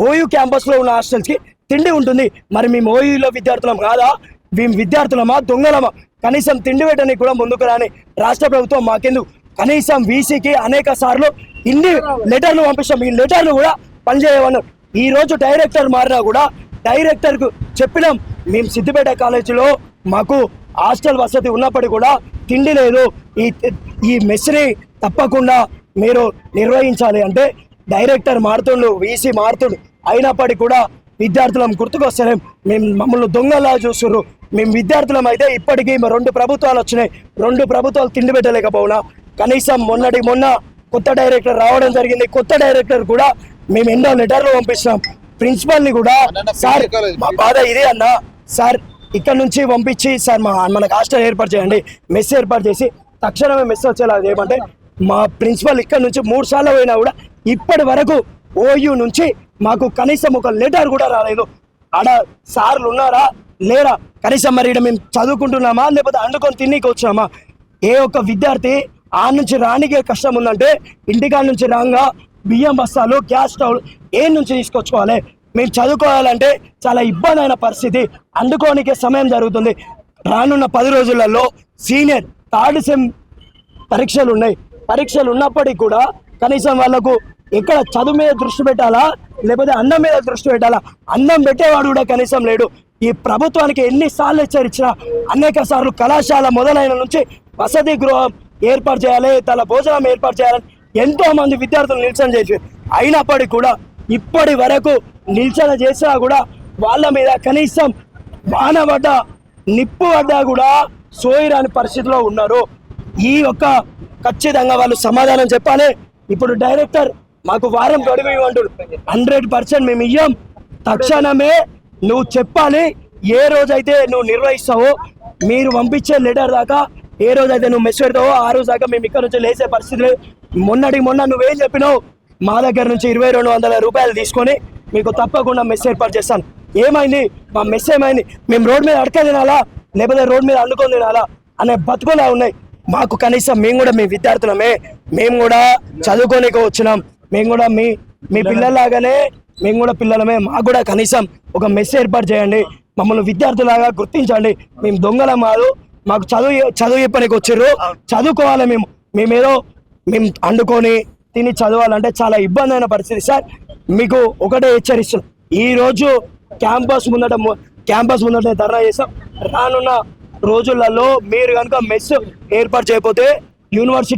OU క్యాంపస్లో ఉన్న హాస్టల్స్కి తిండి ఉంటుంది. మరి మేము ఓయూలో విద్యార్థులం కాదా? మేము విద్యార్థులమా దొంగలమా? కనీసం తిండి పెట్టడానికి కూడా ముందుకు రాని రాష్ట్ర ప్రభుత్వం మాకెందుకు? కనీసం వీసీకి అనేక సార్లు ఇన్ని లెటర్లు పంపిస్తాం, ఈ లెటర్లు కూడా పనిచేయమన్నారు. ఈ రోజు డైరెక్టర్ మారినా కూడా డైరెక్టర్కు చెప్పినాం, మేము సిద్దిపేట కాలేజీలో మాకు హాస్టల్ వసతి ఉన్నప్పటికీ కూడా తిండి లేదు, ఈ మెస్ని తప్పకుండా మీరు నిర్వహించాలి అంటే డైరెక్టర్ మారుతుండు, వీసీ మారుతుండు, అయినప్పటికీ కూడా విద్యార్థులం గుర్తుకొస్తలేం. మేము మమ్మల్ని దొంగలా చూస్తుర్రు. మేము విద్యార్థులం అయితే ఇప్పటికీ 2 ప్రభుత్వాలు వచ్చినాయి, 2 ప్రభుత్వాలు తిండి పెట్టలేకపోయినా కనీసం మొన్న కొత్త డైరెక్టర్ రావడం జరిగింది. కొత్త డైరెక్టర్ కూడా మేము ఎన్నో లెటర్లు పంపిస్తున్నాం. ప్రిన్సిపల్ని కూడా సార్ మా బాధ ఇదే అన్న, సార్ ఇక్కడ నుంచి పంపించి సార్ మనకు హాస్టల్ ఏర్పాటు చేయండి, మెస్ ఏర్పాటు చేసి తక్షణమే మెస్ వచ్చేలా చేయమంటే మా ప్రిన్సిపల్ ఇక్కడ నుంచి 3 సార్లు పోయినా కూడా ఇప్పటి వరకు ఓయూ నుంచి మాకు కనీసం ఒక లెటర్ కూడా రాలేదు. ఆడ సార్లు ఉన్నారా లేరా? కనీసం మరి ఇక్కడ మేము చదువుకుంటున్నామా లేకపోతే అండుకొని తిన్నీకి వచ్చినామా? ఏ ఒక్క విద్యార్థి ఆ నుంచి రానికే కష్టం ఉందంటే ఇంటికాడ నుంచి రాగా బియ్యం బస్తాలు, గ్యాస్ స్టవ్ ఏ నుంచి తీసుకొచ్చుకోవాలి? మేము చదువుకోవాలంటే చాలా ఇబ్బంది అయిన పరిస్థితి, అండుకోనికే సమయం జరుగుతుంది. రానున్న 10 రోజులలో సీనియర్ 3rd సెమ్ పరీక్షలు ఉన్నాయి. పరీక్షలు ఉన్నప్పటికీ కూడా కనీసం వాళ్ళకు ఎక్కడ చదువు మీద దృష్టి పెట్టాలా లేకపోతే అన్నం మీద దృష్టి పెట్టాలా? అన్నం పెట్టేవాడు కూడా కనీసం లేడు. ఈ ప్రభుత్వానికి ఎన్నిసార్లు హెచ్చరించినా అనేక సార్లు కళాశాల మొదలైన నుంచి వసతి గృహం ఏర్పాటు చేయాలి, తల భోజనం ఏర్పాటు చేయాలని ఎంతో మంది విద్యార్థులు నిల్చన చేసి అయినప్పటికీ కూడా ఇప్పటి వరకు నిల్చన చేసినా కూడా వాళ్ళ మీద కనీసం వాన పడ్డా నిప్పు పడ్డా కూడా సోయిరాని పరిస్థితిలో ఉన్నారు. ఈ యొక్క ఖచ్చితంగా వాళ్ళు సమాధానం చెప్పాలి. ఇప్పుడు డైరెక్టర్ మాకు వారం గడువు ఇవ్వంటాడు, 100% మేము ఇయ్యం. తక్షణమే నువ్వు చెప్పాలి. ఏ రోజైతే నువ్వు నిర్వహిస్తావో, మీరు పంపించే లెటర్ దాకా ఏ రోజైతే నువ్వు మెస్ పెడతావో ఆ రోజు దాకా మేము ఇక్కడ నుంచి లేచే పరిస్థితి లేదు. మొన్న నువ్వేం చెప్పినావు? మా దగ్గర నుంచి 2200 రూపాయలు తీసుకొని మీకు తప్పకుండా మెస్ ఏర్పాటు చేస్తాను. ఏమైంది? మా మెస్ ఏమైంది? మేము రోడ్ మీద అడక తినాలా లేకపోతే రోడ్ మీద అండుకొని తినాలా అనే బతుకులా ఉన్నాయి మాకు. కనీసం మేము కూడా మీ విద్యార్థులమే, మేము కూడా చదువుకోనికో వచ్చినాం, మేము కూడా మీ పిల్లల్లాగానే మేము కూడా పిల్లలమే. మాకు కూడా కనీసం ఒక మెస్ ఏర్పాటు చేయండి, మమ్మల్ని విద్యార్థులాగా గుర్తించండి. మేము దొంగలం కాదు, మాకు చదువు చెప్పడానికి వచ్చారు, చదువుకోవాలి. మేమేదో మేము అండుకొని తిని చదవాలంటే చాలా ఇబ్బంది అయిన పరిస్థితి. సార్ మీకు ఒకటే హెచ్చరిస్తున్నాం, ఈరోజు క్యాంపస్ ముందట ధర్నా చేస్తాం. రానున్న రోజులలో మీరు కనుక మెస్ ఏర్పాటు చేయకపోతే యూనివర్సిటీ